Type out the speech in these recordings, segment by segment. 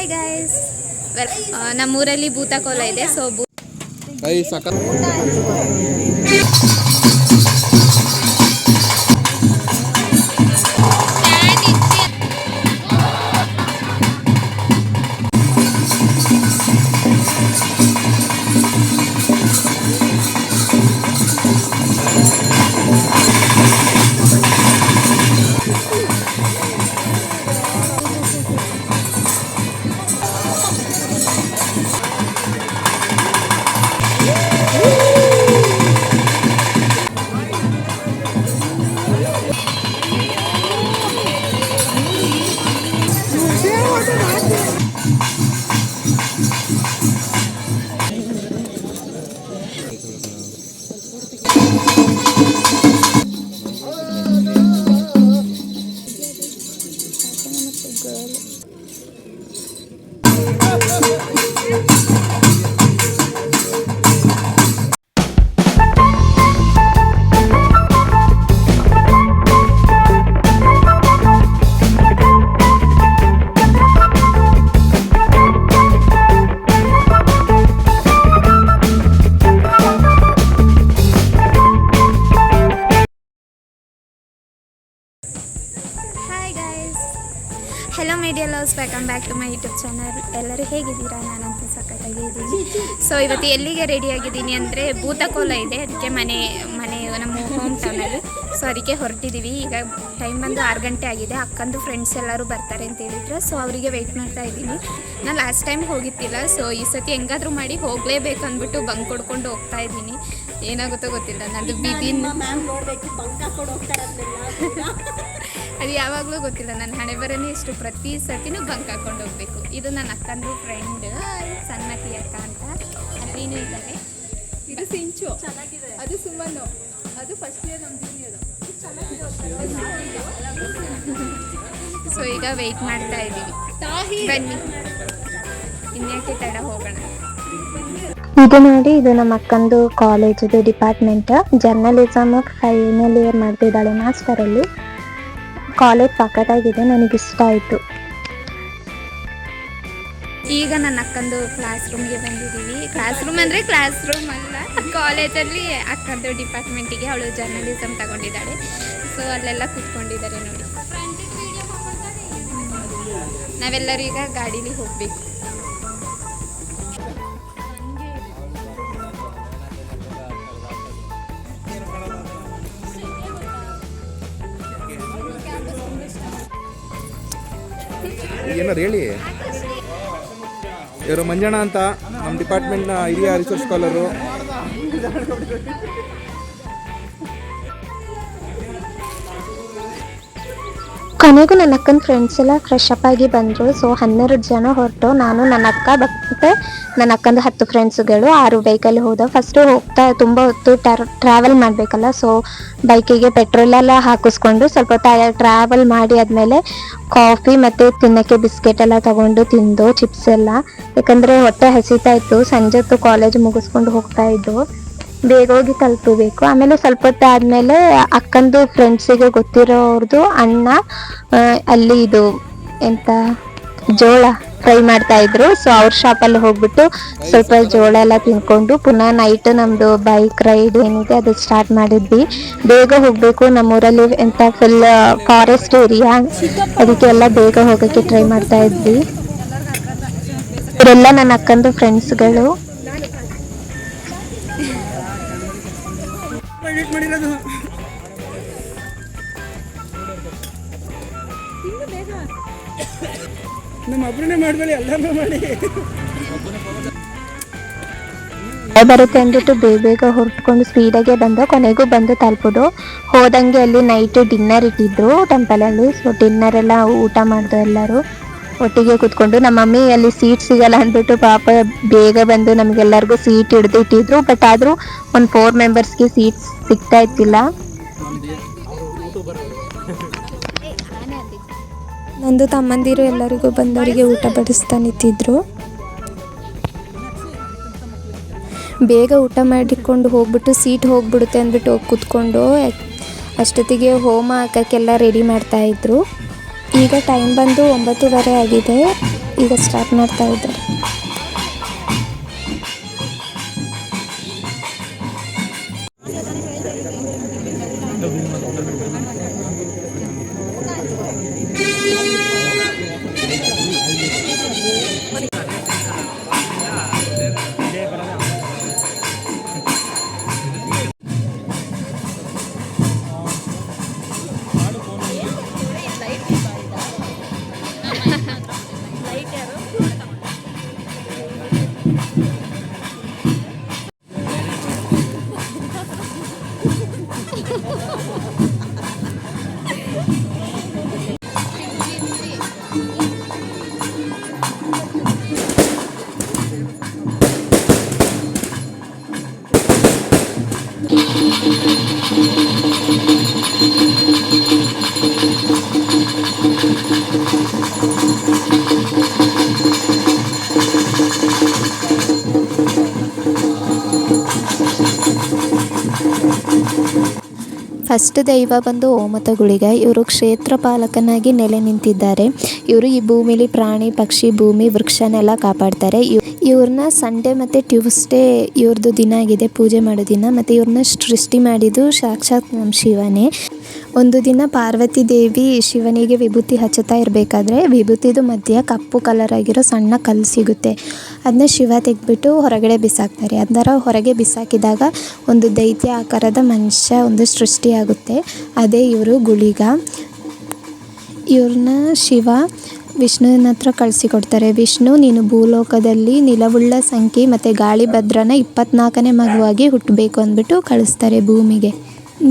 Hi guys, ನಮ್ಮೂರಲ್ಲಿ ಭೂತಕೋಲ ಇದೆ. So hello media loves, welcome back to my YouTube channel. ಎಲ್ಲರೂ ಹೇಗಿದ್ದೀರಾ? ನಾನಂತೂ ಸಖತ್ತಾಗಿ ಇದ್ದೀನಿ. ಸೊ ಇವತ್ತು ಎಲ್ಲಿಗೆ ರೆಡಿಯಾಗಿದ್ದೀನಿ ಅಂದರೆ ಭೂತಕೋಲ ಇದೆ, ಅದಕ್ಕೆ ಮನೆ ನಮ್ಮ ಹೋಮ್ ಟೌನಲ್ಲಿ. ಸೊ ಅದಕ್ಕೆ ಹೊರಟಿದ್ದೀವಿ. ಈಗ ಟೈಮ್ ಬಂದು 6 ಗಂಟೆ ಆಗಿದೆ. ಅಕ್ಕಂದು ಫ್ರೆಂಡ್ಸ್ ಎಲ್ಲರೂ ಬರ್ತಾರೆ ಅಂತ ಹೇಳಿದ್ರು. ಸೊ ಅವರಿಗೆ ವೆಯ್ಟ್ ಮಾಡ್ತಾ ಇದ್ದೀನಿ. ನಾನು ಲಾಸ್ಟ್ ಟೈಮ್ ಹೋಗಿತ್ತಿಲ್ಲ. ಸೊ ಈ ಸತಿ ಹೆಂಗಾದರೂ ಮಾಡಿ ಹೋಗಲೇಬೇಕು ಅಂದ್ಬಿಟ್ಟು ಬಂಕ್ ಕೊಡ್ಕೊಂಡು ಹೋಗ್ತಾ ಇದ್ದೀನಿ. ಏನಾಗುತ್ತೋ ಗೊತ್ತಿಲ್ಲ. ನಂದು ಅದು ಯಾವಾಗಲೂ ಗೊತ್ತಿಲ್ಲ. ನನ್ನ ಹಣೆ ಬರನೇ ಇಷ್ಟು, ಪ್ರತಿ ಸತಿನೂ ಬಂಕ್ ಹಾಕೊಂಡು ಹೋಗಬೇಕು. ಇದು ನನ್ನ ಅಕ್ಕಂದು ಫ್ರೆಂಡ್ ಸನ್ಮತಿ ಅಕ್ಕ ಅಂತ. ಅಲ್ಲಿನೂ ಇದ್ದಾರೆ. ಇದು ಸಿಂಚು, ಅದು ಸುಮ್ಮನು, ಅದು ಫಸ್ಟ್ ಇಯರ್ ನಮ್ಮ ಜೂನಿಯರ್. ಸೊ ಈಗ ವೆಯ್ಟ್ ಮಾಡ್ತಾ ಇದ್ದೀವಿ. ಬನ್ನಿ, ಇನ್ಯಾಕೆ ತಡ, ಹೋಗೋಣ. ಇದು ನೋಡಿ, ಇದು ನಮ್ಮ ಅಕ್ಕಂದು ಕಾಲೇಜದು ಡಿಪಾರ್ಟ್ಮೆಂಟ್. ಜರ್ನಲಿಸಮ್ ಫೈನಲ್ ಇಯರ್ ಮಾಡ್ತಿದ್ದಾಳೆ ಮಾಸ್ಟರಲ್ಲಿ. ಕಾಲೇಜ್ ಸಖತ್ತಾಗಿದೆ, ನನಗಿಷ್ಟ ಆಯಿತು. ಈಗ ನನ್ನ ಅಕ್ಕಂದು ಕ್ಲಾಸ್ ರೂಮ್ಗೆ ಬಂದಿದ್ದೀವಿ. ಕ್ಲಾಸ್ ರೂಮ್ ಅಂದರೆ ಕ್ಲಾಸ್ ರೂಮ್ ಅಲ್ಲ, ಕಾಲೇಜಲ್ಲಿ ಅಕ್ಕಂದು ಡಿಪಾರ್ಟ್ಮೆಂಟಿಗೆ. ಅವಳು ಜರ್ನಲಿಸಮ್ ತಗೊಂಡಿದ್ದಾಳೆ. ಸೊ ಅಲ್ಲೆಲ್ಲ ಕೂತ್ಕೊಂಡಿದ್ದಾರೆ ನೋಡಿ. ನಾವೆಲ್ಲರೂ ಈಗ ಗಾಡೀಲಿ ಹೋಗಬೇಕು. ಏನಾರು ಹೇಳಿ. ಇವರು ಮಂಜಣ್ಣ ಅಂತ, ನಮ್ಮ ಡಿಪಾರ್ಟ್ಮೆಂಟ್ನ ಹಿರಿಯ ರಿಸರ್ಚ್ ಸ್ಕಾಲರು. ಕೊನೆಗೂ ನನ್ನ ಅಕ್ಕನ ಫ್ರೆಂಡ್ಸ್ ಎಲ್ಲ ಫ್ರೆಶ್ ಅಪ್ ಆಗಿ ಬಂದರು. ಸೊ 12 ಜನ ಹೊರಟು. ನಾನು, ನನ್ನ ಅಕ್ಕ ಮತ್ತು ನನ್ನ ಅಕ್ಕಂದು 10 ಫ್ರೆಂಡ್ಸ್ಗಳು 6 ಬೈಕಲ್ಲಿ ಹೋದ. ಫಸ್ಟು ಹೋಗ್ತಾ ತುಂಬ ಹೊತ್ತು ಟ್ರಾವೆಲ್ ಮಾಡಬೇಕಲ್ಲ. ಸೊ ಬೈಕಿಗೆ ಪೆಟ್ರೋಲೆಲ್ಲ ಹಾಕಿಸ್ಕೊಂಡು ಸ್ವಲ್ಪ ಟ್ರಾವೆಲ್ ಮಾಡಿ ಆದಮೇಲೆ ಕಾಫಿ ಮತ್ತು ತಿನ್ನೋಕ್ಕೆ ಬಿಸ್ಕೆಟ್ ಎಲ್ಲ ತೊಗೊಂಡು ತಿಂದು, ಚಿಪ್ಸ್ ಎಲ್ಲ. ಯಾಕಂದರೆ ಹೊಟ್ಟೆ ಹಸಿತಾ ಇತ್ತು. ಸಂಜೆ ಹೊತ್ತು ಕಾಲೇಜ್ ಮುಗಿಸ್ಕೊಂಡು ಹೋಗ್ತಾ ಇದ್ದು, ಬೇಗ ಹೋಗಿ ತಲುಪಬೇಕು. ಆಮೇಲೆ ಸ್ವಲ್ಪ ಹೊತ್ತು ಆದಮೇಲೆ ಅಕ್ಕಂದು ಫ್ರೆಂಡ್ಸಿಗೆ ಗೊತ್ತಿರೋರ್ದು ಅಣ್ಣ ಅಲ್ಲಿ ಇದು ಎಂತ ಜೋಳ ಫ್ರೈ ಮಾಡ್ತಾ ಇದ್ರು. ಸೊ ಅವ್ರ ಶಾಪಲ್ಲಿ ಹೋಗ್ಬಿಟ್ಟು ಸ್ವಲ್ಪ ಜೋಳ ಎಲ್ಲ ತಿನ್ಕೊಂಡು ಪುನಃ ನೈಟ್ ನಮ್ಮದು ಬೈಕ್ ರೈಡ್ ಏನಿದೆ ಅದು ಸ್ಟಾರ್ಟ್ ಮಾಡಿದ್ವಿ. ಬೇಗ ಹೋಗಬೇಕು, ನಮ್ಮೂರಲ್ಲಿ ಎಂತ ಫುಲ್ ಫಾರೆಸ್ಟ್ ಏರಿಯಾ, ಅದಕ್ಕೆ ಎಲ್ಲ ಬೇಗ ಹೋಗೋಕ್ಕೆ ಟ್ರೈ ಮಾಡ್ತಾ ಇದ್ವಿ. ಇವರೆಲ್ಲ ನನ್ನ ಅಕ್ಕಂದು ಫ್ರೆಂಡ್ಸ್ಗಳು. ಬರುತ್ತೆ ಅಂದ್ಬಿಟ್ಟು ಬೇಗ ಹೊರಟ್ಕೊಂಡು ಸ್ಪೀಡಾಗೆ ಬಂದು ಕೊನೆಗೂ ಬಂದು ತಲುಪೋದು. ಹೋದಂಗೆ ಅಲ್ಲಿ ನೈಟ್ ಡಿನ್ನರ್ ಇಟ್ಟಿದ್ರು ಟೆಂಪಲಲ್ಲಿ. ಸೊ ಡಿನ್ನರ್ ಎಲ್ಲ ಊಟ ಮಾಡಿದ್ರು ಎಲ್ಲರೂ ಒಟ್ಟಿಗೆ ಕೂತ್ಕೊಂಡು. ನಮ್ಮ ಮಮ್ಮಿ ಅಲ್ಲಿ ಸೀಟ್ ಸಿಗಲ್ಲ ಅಂದ್ಬಿಟ್ಟು ಪಾಪ ಬೇಗ ಬಂದು ನಮಗೆಲ್ಲರಿಗೂ ಸೀಟ್ ಇಟ್ಟಿದ್ರು. ಬಟ್ ಆದರೂ ಒಂದು 4 ಮೆಂಬರ್ಸ್ಗೆ ಸೀಟ್ ಸಿಗ್ತಾ ಇತ್ತಿಲ್ಲ. ನಂದು ತಮ್ಮಂದಿರು ಎಲ್ಲರಿಗೂ ಬಂದವರಿಗೆ ಊಟ ಬಡಿಸ್ತಾ ನಿಂತಿದ್ರು. ಬೇಗ ಊಟ ಮಾಡಿಕೊಂಡು ಹೋಗ್ಬಿಟ್ಟು ಸೀಟ್ ಹೋಗ್ಬಿಡುತ್ತೆ ಅಂದ್ಬಿಟ್ಟು ಹೋಗಿ ಕೂತ್ಕೊಂಡು ಅಷ್ಟೊತ್ತಿಗೆ ಹೋಮ ಹಾಕೋಕ್ಕೆಲ್ಲ ರೆಡಿ ಮಾಡ್ತಾಯಿದ್ರು. ಈಗ ಟೈಮ್ ಬಂದು 9:30 ಆಗಿದೆ. ಈಗ ಸ್ಟಾರ್ಟ್ ಮಾಡ್ತಾ ಇದ್ದಾರೆ. ಫಸ್ಟ್ ದೈವ ಬಂದು ಓಮತಗುಳಿಗ. ಇವರು ಕ್ಷೇತ್ರ ಪಾಲಕನಾಗಿ ನೆಲೆ ನಿಂತಿದ್ದಾರೆ. ಇವರು ಈ ಭೂಮಿಲಿ ಪ್ರಾಣಿ ಪಕ್ಷಿ ಭೂಮಿ ವೃಕ್ಷನೆಲ್ಲ ಕಾಪಾಡ್ತಾರೆ. ಇವ್ರನ್ನ ಸಂಡೇ ಮತ್ತು ಟ್ಯೂಸ್ಡೇ ಇವ್ರದ್ದು ದಿನ ಆಗಿದೆ ಪೂಜೆ ಮಾಡೋ ದಿನ. ಮತ್ತು ಇವ್ರನ್ನ ಸೃಷ್ಟಿ ಮಾಡಿದ್ದು ಸಾಕ್ಷಾತ್ ನಮ್ಮ ಶಿವನೇ. ಒಂದು ದಿನ ಪಾರ್ವತಿ ದೇವಿ ಶಿವನಿಗೆ ವಿಭೂತಿ ಹಚ್ಚುತ್ತಾ ಇರಬೇಕಾದ್ರೆ ವಿಭೂತಿದು ಮಧ್ಯ ಕಪ್ಪು ಕಲರ್ ಆಗಿರೋ ಸಣ್ಣ ಕಲ್ಲು ಸಿಗುತ್ತೆ. ಅದನ್ನ ಶಿವ ತೆಗೆದ್ಬಿಟ್ಟು ಹೊರಗಡೆ ಬಿಸಾಕ್ತಾರೆ. ಅದರ ಹೊರಗೆ ಬಿಸಾಕಿದಾಗ ಒಂದು ದೈತ್ಯ ಆಕಾರದ ಮನುಷ್ಯ ಒಂದು ಸೃಷ್ಟಿಯಾಗುತ್ತೆ. ಅದೇ ಇವರು ಗುಳಿಗ. ಇವ್ರನ್ನ ಶಿವ ವಿಷ್ಣುವಿನ ಹತ್ರ ಕಳಿಸಿಕೊಡ್ತಾರೆ. ವಿಷ್ಣು, ನೀನು ಭೂಲೋಕದಲ್ಲಿ ನಿಲವುಳ್ಳ ಸಂಖ್ಯೆ ಮತ್ತು ಗಾಳಿ ಭದ್ರನ 24ನೇ ಮಗುವಾಗಿ ಹುಟ್ಟಬೇಕು ಅಂದ್ಬಿಟ್ಟು ಕಳಿಸ್ತಾರೆ ಭೂಮಿಗೆ.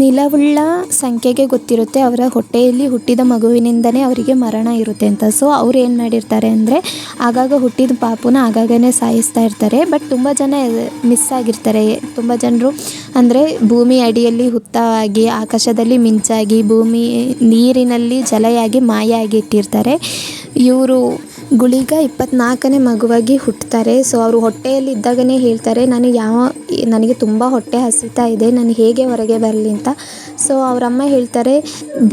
ನಿಲವುಳ್ಳ ಸಂಖ್ಯೆಗೆ ಗೊತ್ತಿರುತ್ತೆ ಅವರ ಹೊಟ್ಟೆಯಲ್ಲಿ ಹುಟ್ಟಿದ ಮಗುವಿನಿಂದನೇ ಅವರಿಗೆ ಮರಣ ಇರುತ್ತೆ ಅಂತ. ಸೊ ಅವ್ರು ಏನು ಮಾಡಿರ್ತಾರೆ ಅಂದರೆ ಆಗಾಗ ಹುಟ್ಟಿದ ಪಾಪುನ ಆಗಾಗನೇ ಸಾಯಿಸ್ತಾ ಇರ್ತಾರೆ. ಬಟ್ ತುಂಬ ಜನ ಮಿಸ್ ಆಗಿರ್ತಾರೆ. ತುಂಬ ಜನರು ಅಂದರೆ ಭೂಮಿ ಅಡಿಯಲ್ಲಿ ಹುತ್ತಾಗಿ, ಆಕಾಶದಲ್ಲಿ ಮಿಂಚಾಗಿ, ಭೂಮಿ ನೀರಿನಲ್ಲಿ ಜಲೆಯಾಗಿ ಮಾಯ ಆಗಿ ಇಟ್ಟಿರ್ತಾರೆ. ಇವರು ಗುಳಿಗ 24ನೇ ಮಗುವಾಗಿ ಹುಟ್ಟುತ್ತಾರೆ. ಸೊ ಅವರು ಹೊಟ್ಟೆಯಲ್ಲಿ ಇದ್ದಾಗನೇ ಹೇಳ್ತಾರೆ, ನನಗೆ ತುಂಬ ಹೊಟ್ಟೆ ಹಸಿತಾ ಇದೆ, ನಾನು ಹೇಗೆ ಹೊರಗೆ ಬರಲಿ ಅಂತ. ಸೊ ಅವರಮ್ಮ ಹೇಳ್ತಾರೆ,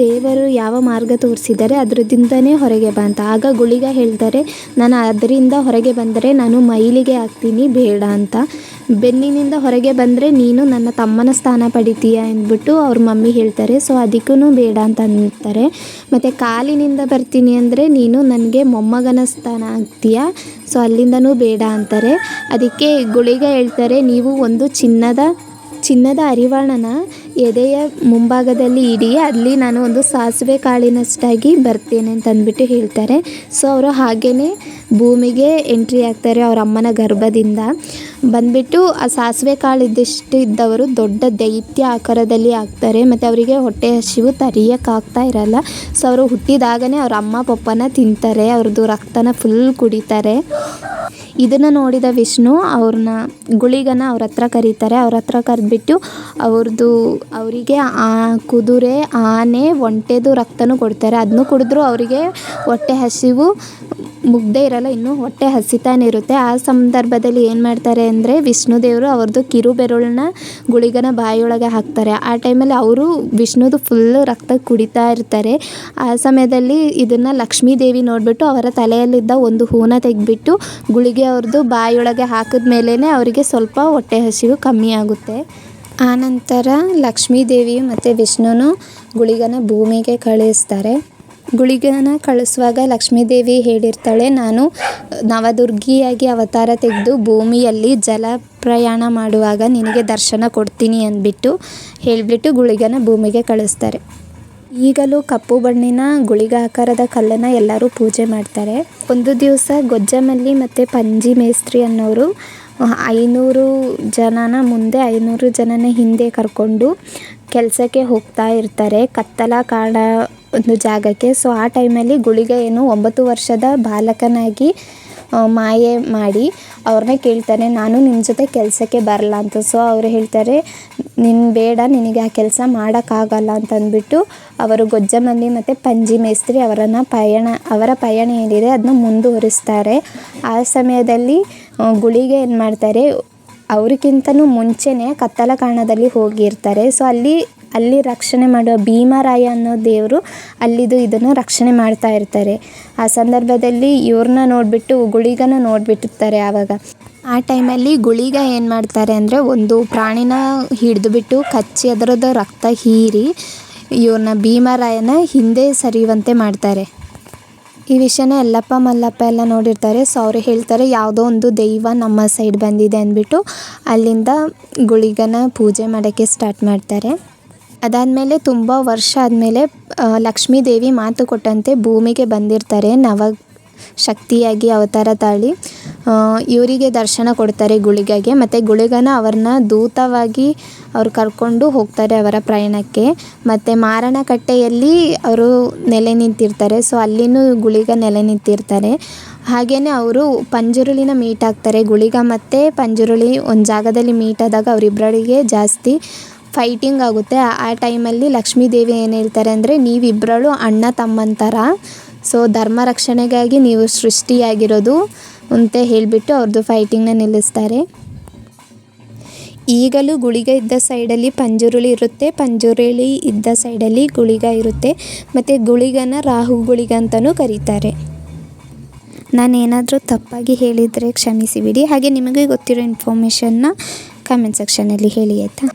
ದೇವರು ಯಾವ ಮಾರ್ಗ ತೋರಿಸಿದ್ದಾರೆ ಅದರಿಂದನೇ ಹೊರಗೆ ಬಾ ಅಂತ. ಆಗ ಗುಳಿಗ ಹೇಳ್ತಾರೆ, ನಾನು ಅದರಿಂದ ಹೊರಗೆ ಬಂದರೆ ನಾನು ಮೈಲಿಗೆ ಆಗ್ತೀನಿ, ಬೇಡ ಅಂತ. ಬೆನ್ನಿನಿಂದ ಹೊರಗೆ ಬಂದರೆ ನೀನು ನನ್ನ ತಮ್ಮನ ಸ್ಥಾನ ಪಡಿತೀಯ ಅಂದ್ಬಿಟ್ಟು ಅವ್ರ ಮಮ್ಮಿ ಹೇಳ್ತಾರೆ. ಸೊ ಅದಕ್ಕೂ ಬೇಡ ಅಂತ ಅಂತಾರೆ. ಮತ್ತು ಕಾಲಿನಿಂದ ಬರ್ತೀನಿ ಅಂದರೆ ನೀನು ನನಗೆ ಮೊಮ್ಮಗನ ಸ್ಥಾನ ಆಗ್ತೀಯ, ಸೊ ಅಲ್ಲಿಂದನೂ ಬೇಡ ಅಂತಾರೆ. ಅದಕ್ಕೆ ಗುಳಿಗ ಹೇಳ್ತಾರೆ, ನೀವು ಒಂದು ಚಿನ್ನದ ಅರಿವಾಣನ ಎದೆಯ ಮುಂಭಾಗದಲ್ಲಿ ಇಡಿ, ಅಲ್ಲಿ ನಾನು ಒಂದು ಸಾಸಿವೆ ಕಾಳಿನಷ್ಟಾಗಿ ಬರ್ತೇನೆ ಅಂತ ಅಂದ್ಬಿಟ್ಟು ಹೇಳ್ತಾರೆ. ಸೊ ಅವರು ಹಾಗೇ ಭೂಮಿಗೆ ಎಂಟ್ರಿ ಆಗ್ತಾರೆ ಅವ್ರ ಅಮ್ಮನ ಗರ್ಭದಿಂದ. ಬಂದುಬಿಟ್ಟು ಆ ಸಾಸಿವೆ ಕಾಳಿದ್ದಷ್ಟು ಇದ್ದವರು ದೊಡ್ಡ ದೈತ್ಯ ಆಕಾರದಲ್ಲಿ ಆಗ್ತಾರೆ. ಮತ್ತು ಅವರಿಗೆ ಹೊಟ್ಟೆ ಹಸಿವು ತರಿಯೋಕ್ಕಾಗ್ತಾ ಇರಲ್ಲ. ಸೊ ಅವರು ಹುಟ್ಟಿದಾಗನೇ ಅವ್ರ ಅಮ್ಮ ಪಪ್ಪನ ತಿಂತಾರೆ, ಅವ್ರದ್ದು ರಕ್ತನ ಫುಲ್ ಕುಡಿತಾರೆ. ಇದನ್ನು ನೋಡಿದ ವಿಷ್ಣು ಗುಳಿಗನ ಅವ್ರ ಹತ್ರ ಕರೀತಾರೆ. ಅವ್ರ ಹತ್ರ ಕರೆದ್ಬಿಟ್ಟು ಅವರಿಗೆ ಕುದುರೆ, ಆನೆ, ಒಂಟೆದು ರಕ್ತನೂ ಕೊಡ್ತಾರೆ. ಅದನ್ನು ಕುಡಿದ್ರೂ ಅವರಿಗೆ ಹೊಟ್ಟೆ ಹಸಿವು ಮುಗ್ದೇ ಇರಲ್ಲ, ಇನ್ನೂ ಹೊಟ್ಟೆ ಹಸಿತಾನೆ ಇರುತ್ತೆ. ಆ ಸಂದರ್ಭದಲ್ಲಿ ಏನು ಮಾಡ್ತಾರೆ ಅಂದರೆ ವಿಷ್ಣುದೇವರು ಅವ್ರದ್ದು ಕಿರು ಬೆರಳನ್ನ ಗುಳಿಗನ ಬಾಯಿಯೊಳಗೆ ಹಾಕ್ತಾರೆ. ಆ ಟೈಮಲ್ಲಿ ಅವರು ವಿಷ್ಣುದು ಫುಲ್ಲು ರಕ್ತ ಕುಡಿತಾ ಇರ್ತಾರೆ. ಆ ಸಮಯದಲ್ಲಿ ಇದನ್ನು ಲಕ್ಷ್ಮೀ ದೇವಿ ನೋಡಿಬಿಟ್ಟು ಅವರ ತಲೆಯಲ್ಲಿದ್ದ ಒಂದು ಹೂನ ತೆಗೆದ್ಬಿಟ್ಟು ಗುಳಿಗೆ ಅವ್ರದ್ದು ಬಾಯಿಯೊಳಗೆ ಹಾಕಿದ ಮೇಲೇ ಅವರಿಗೆ ಸ್ವಲ್ಪ ಹೊಟ್ಟೆ ಹಸಿವು ಕಮ್ಮಿ ಆಗುತ್ತೆ. ಆನಂತರ ಲಕ್ಷ್ಮೀ ದೇವಿ ಮತ್ತು ವಿಷ್ಣುನು ಗುಳಿಗನ ಭೂಮಿಗೆ ಕಳಿಸ್ತಾರೆ. ಗುಳಿಗನ ಕಳಿಸುವಾಗ ಲಕ್ಷ್ಮೀದೇವಿ ಹೇಳಿರ್ತಾಳೆ, ನಾನು ನವದುರ್ಗಿಯಾಗಿ ಅವತಾರ ತೆಗೆದು ಭೂಮಿಯಲ್ಲಿ ಜಲ ಪ್ರಯಾಣ ಮಾಡುವಾಗ ನಿನಗೆ ದರ್ಶನ ಕೊಡ್ತೀನಿ ಅಂದ್ಬಿಟ್ಟು ಹೇಳಿಬಿಟ್ಟು ಗುಳಿಗನ ಭೂಮಿಗೆ ಕಳಿಸ್ತಾರೆ. ಈಗಲೂ ಕಪ್ಪು ಬಣ್ಣಿನ ಗುಳಿಗ ಆಕಾರದ ಕಲ್ಲನ್ನು ಎಲ್ಲರೂ ಪೂಜೆ ಮಾಡ್ತಾರೆ. ಒಂದು ದಿವಸ ಗೊಜ್ಜಮಲ್ಲಿ ಮತ್ತು ಪಂಜಿ ಮೇಸ್ತ್ರಿ ಅನ್ನೋರು 500 ಜನನ ಮುಂದೆ 500 ಜನನ ಹಿಂದೆ ಕರ್ಕೊಂಡು ಕೆಲಸಕ್ಕೆ ಹೋಗ್ತಾ ಇರ್ತಾರೆ ಕತ್ತಲ ಕಾಡ ಒಂದು ಜಾಗಕ್ಕೆ. ಸೊ ಆ ಟೈಮಲ್ಲಿ ಗುಳಿಗ 9 ವರ್ಷದ ಬಾಲಕನಾಗಿ ಮಾಯೆ ಮಾಡಿ ಅವ್ರನ್ನ ಕೇಳ್ತಾನೆ, ನಾನು ನಿಮ್ಮ ಜೊತೆ ಕೆಲಸಕ್ಕೆ ಬರಲ್ಲ ಅಂತ. ಸೊ ಅವರು ಹೇಳ್ತಾರೆ, ಬೇಡ, ನಿನಗೆ ಆ ಕೆಲಸ ಮಾಡೋಕ್ಕಾಗಲ್ಲ ಅಂತ ಅಂದ್ಬಿಟ್ಟು ಅವರು ಗೊಜ್ಜಮಲ್ಲಿ ಮತ್ತು ಪಂಜಿ ಮೇಸ್ತ್ರಿ ಅವರ ಪಯಣ ಏನಿದೆ ಅದನ್ನ ಮುಂದುವರಿಸ್ತಾರೆ. ಆ ಸಮಯದಲ್ಲಿ ಗುಳಿಗೆ ಏನು ಮಾಡ್ತಾರೆ, ಅವ್ರಿಗಿಂತನೂ ಮುಂಚೆನೇ ಕತ್ತಲ ಕಾಣದಲ್ಲಿ ಹೋಗಿರ್ತಾರೆ. ಸೊ ಅಲ್ಲಿ ಅಲ್ಲಿ ರಕ್ಷಣೆ ಮಾಡುವ ಭೀಮರಾಯ ಅನ್ನೋ ದೇವರು ಅಲ್ಲಿದು ಇದನ್ನು ರಕ್ಷಣೆ ಮಾಡ್ತಾ ಇರ್ತಾರೆ. ಆ ಸಂದರ್ಭದಲ್ಲಿ ಇವ್ರನ್ನ ನೋಡಿಬಿಟ್ಟು ಗುಳಿಗನ ನೋಡಿಬಿಟ್ಟಿರ್ತಾರೆ. ಆವಾಗ ಆ ಟೈಮಲ್ಲಿ ಗುಳಿಗ ಏನು ಮಾಡ್ತಾರೆ ಅಂದರೆ ಒಂದು ಪ್ರಾಣಿನ ಹಿಡಿದುಬಿಟ್ಟು ಕಚ್ಚಿ ಅದರದ್ದು ರಕ್ತ ಹೀರಿ ಇವ್ರನ್ನ ಭೀಮರಾಯನ ಹಿಂದೆ ಸರಿಯುವಂತೆ ಮಾಡ್ತಾರೆ. ಈ ವಿಷಯನ ಯಲ್ಲಪ್ಪ ಮಲ್ಲಪ್ಪ ಎಲ್ಲ ನೋಡಿರ್ತಾರೆ. ಸೊ ಅವರು ಹೇಳ್ತಾರೆ ಯಾವುದೋ ಒಂದು ದೈವ ನಮ್ಮ ಸೈಡ್ ಬಂದಿದೆ ಅಂದ್ಬಿಟ್ಟು ಅಲ್ಲಿಂದ ಗುಳಿಗನ ಪೂಜೆ ಮಾಡೋಕ್ಕೆ ಸ್ಟಾರ್ಟ್ ಮಾಡ್ತಾರೆ. ಅದಾದಮೇಲೆ ತುಂಬ ವರ್ಷ ಆದಮೇಲೆ ಲಕ್ಷ್ಮೀ ದೇವಿ ಮಾತು ಕೊಟ್ಟಂತೆ ಭೂಮಿಗೆ ಬಂದಿರ್ತಾರೆ. ಶಕ್ತಿಯಾಗಿ ಅವತಾರ ತಾಳಿ ಇವರಿಗೆ ದರ್ಶನ ಕೊಡ್ತಾರೆ ಗುಳಿಗಗೆ. ಮತ್ತು ಗುಳಿಗನ ಅವ್ರನ್ನ ದೂತವಾಗಿ ಅವ್ರು ಕರ್ಕೊಂಡು ಹೋಗ್ತಾರೆ ಅವರ ಪ್ರಯಾಣಕ್ಕೆ. ಮತ್ತು ಮಾರಣಕಟ್ಟೆಯಲ್ಲಿ ಅವರು ನೆಲೆ ನಿಂತಿರ್ತಾರೆ. ಸೊ ಅಲ್ಲಿನೂ ಗುಳಿಗ ನೆಲೆ ನಿಂತಿರ್ತಾರೆ. ಹಾಗೆಯೇ ಅವರು ಪಂಜುರುಳಿನ ಮೀಟ್ ಆಗ್ತಾರೆ. ಗುಳಿಗ ಮತ್ತು ಪಂಜುರುಳಿ ಒಂದು ಜಾಗದಲ್ಲಿ ಮೀಟ್ ಆದಾಗ ಅವರಿಬ್ಬರಿಗೆ ಜಾಸ್ತಿ ಫೈಟಿಂಗ್ ಆಗುತ್ತೆ. ಆ ಟೈಮಲ್ಲಿ ಲಕ್ಷ್ಮೀ ದೇವಿ ಏನು ಹೇಳ್ತಾರೆ ಅಂದರೆ, ನೀವಿಬ್ಬರಳು ಅಣ್ಣ ತಮ್ಮಂತರ, ಸೊ ಧರ್ಮ ರಕ್ಷಣೆಗಾಗಿ ನೀವು ಸೃಷ್ಟಿಯಾಗಿರೋದು ಅಂತ ಹೇಳಿಬಿಟ್ಟು ಅವ್ರದ್ದು ಫೈಟಿಂಗ್ನ ನಿಲ್ಲಿಸ್ತಾರೆ. ಈಗಲೂ ಗುಳಿಗ ಇದ್ದ ಸೈಡಲ್ಲಿ ಪಂಜುರುಳಿ ಇರುತ್ತೆ, ಪಂಜುರುಳಿ ಇದ್ದ ಸೈಡಲ್ಲಿ ಗುಳಿಗ ಇರುತ್ತೆ. ಮತ್ತು ಗುಳಿಗನ ರಾಹು ಗುಳಿಗ ಅಂತಲೂ ಕರೀತಾರೆ. ನಾನೇನಾದರೂ ತಪ್ಪಾಗಿ ಹೇಳಿದರೆ ಕ್ಷಮಿಸಿಬಿಡಿ. ಹಾಗೆ ನಿಮಗೆ ಗೊತ್ತಿರೋ ಇನ್ಫಾರ್ಮೇಷನ್ನ ಕಮೆಂಟ್ ಸೆಕ್ಷನಲ್ಲಿ ಹೇಳಿ ಆಯಿತಾ.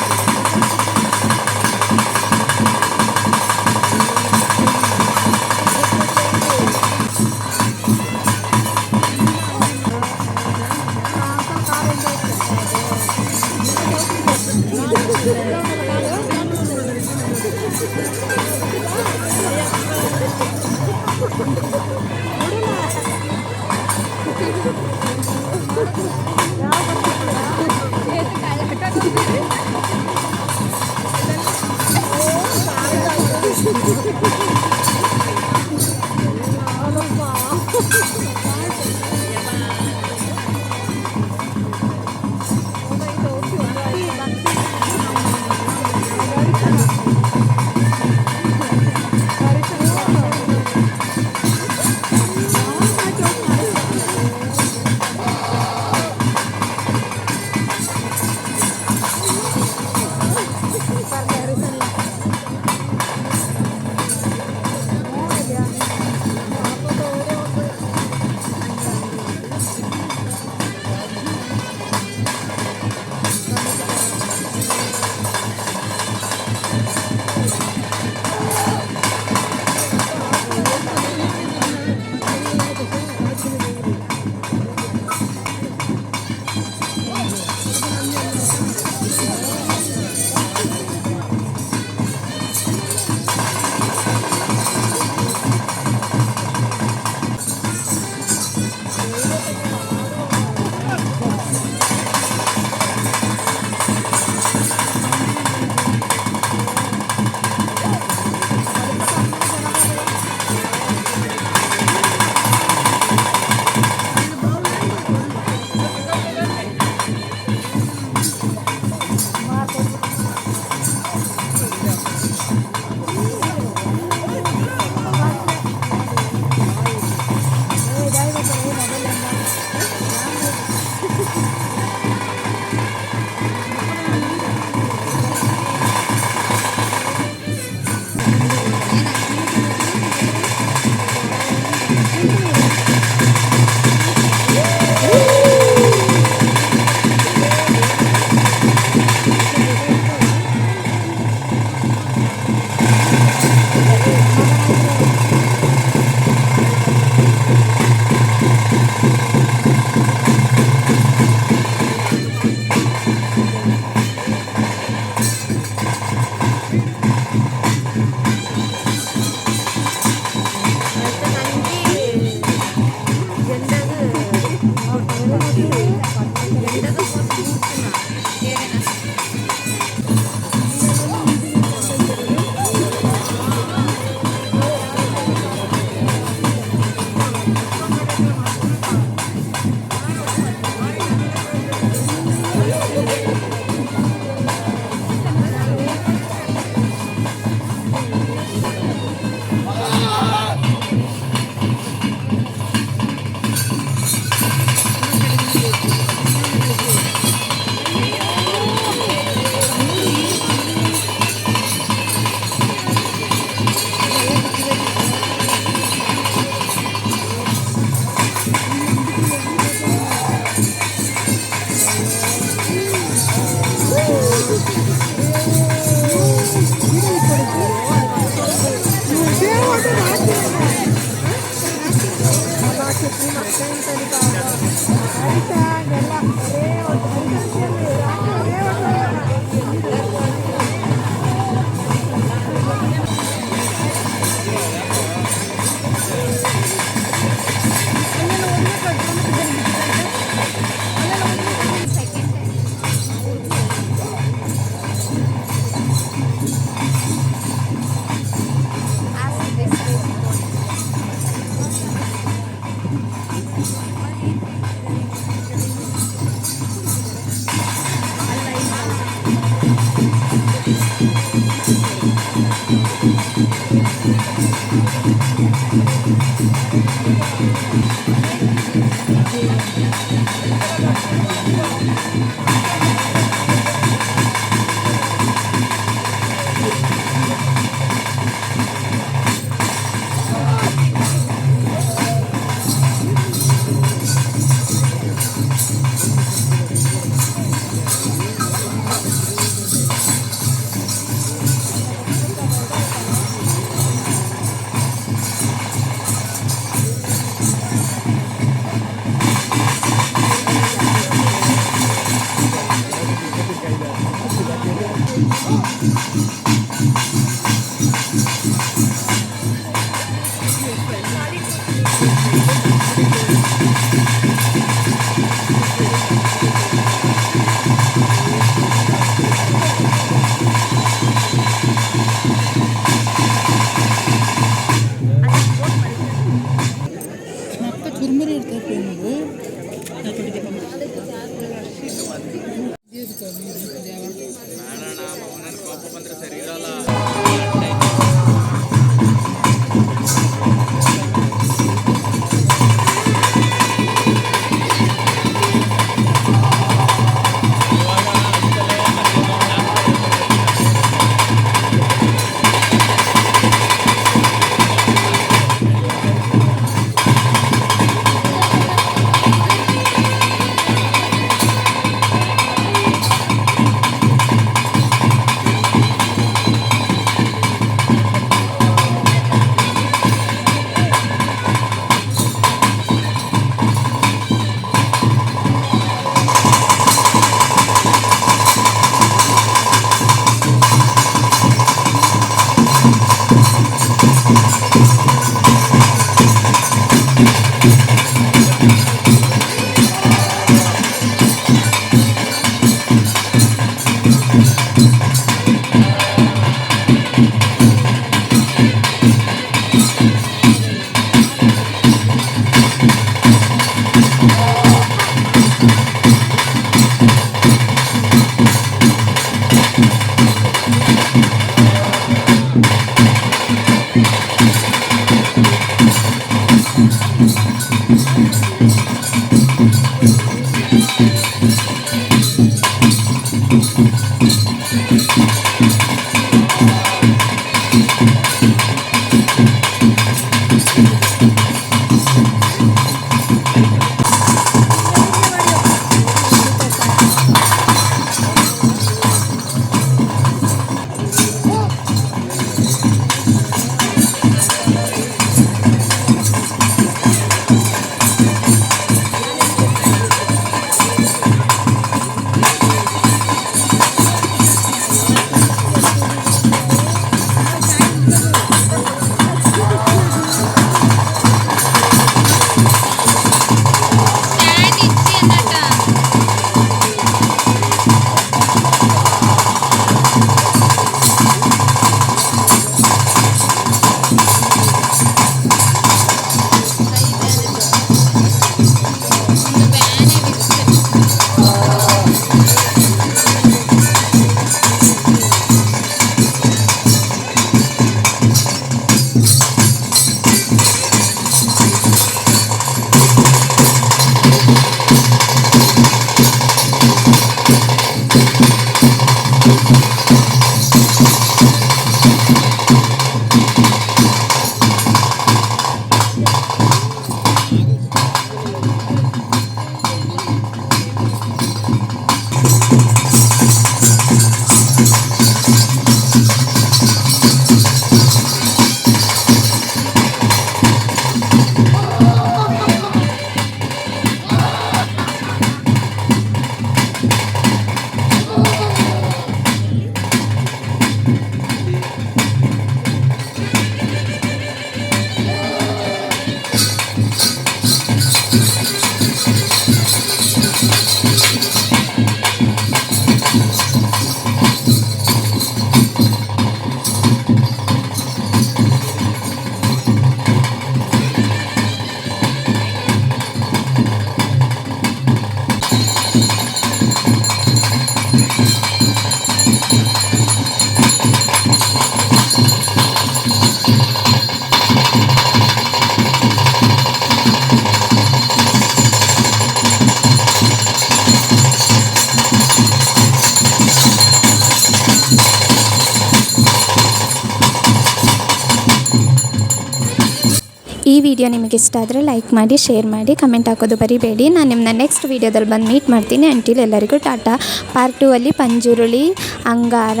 ಈ ವಿಡಿಯೋ ನಿಮಗೆ ಇಷ್ಟ ಆದರೆ ಲೈಕ್ ಮಾಡಿ, ಶೇರ್ ಮಾಡಿ, ಕಮೆಂಟ್ ಹಾಕೋದು ಬರಿಬೇಡಿ. ನಾನು ನಿಮ್ಮನ್ನ ನೆಕ್ಸ್ಟ್ ವೀಡಿಯೋದಲ್ಲಿ ಬಂದು ಮೀಟ್ ಮಾಡ್ತೀನಿ. ಅಂಟಿಲ್ ಎಲ್ಲರಿಗೂ ಟಾಟಾ. ಪಾರ್ಟ್ 2 ಅಲ್ಲಿ ಪಂಜುರುಳಿ, ಅಂಗಾರ,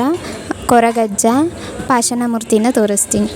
ಕೊರಗಜ್ಜ, ಪಾಷಾಣ ಮೂರ್ತಿನ ತೋರಿಸ್ತೀನಿ.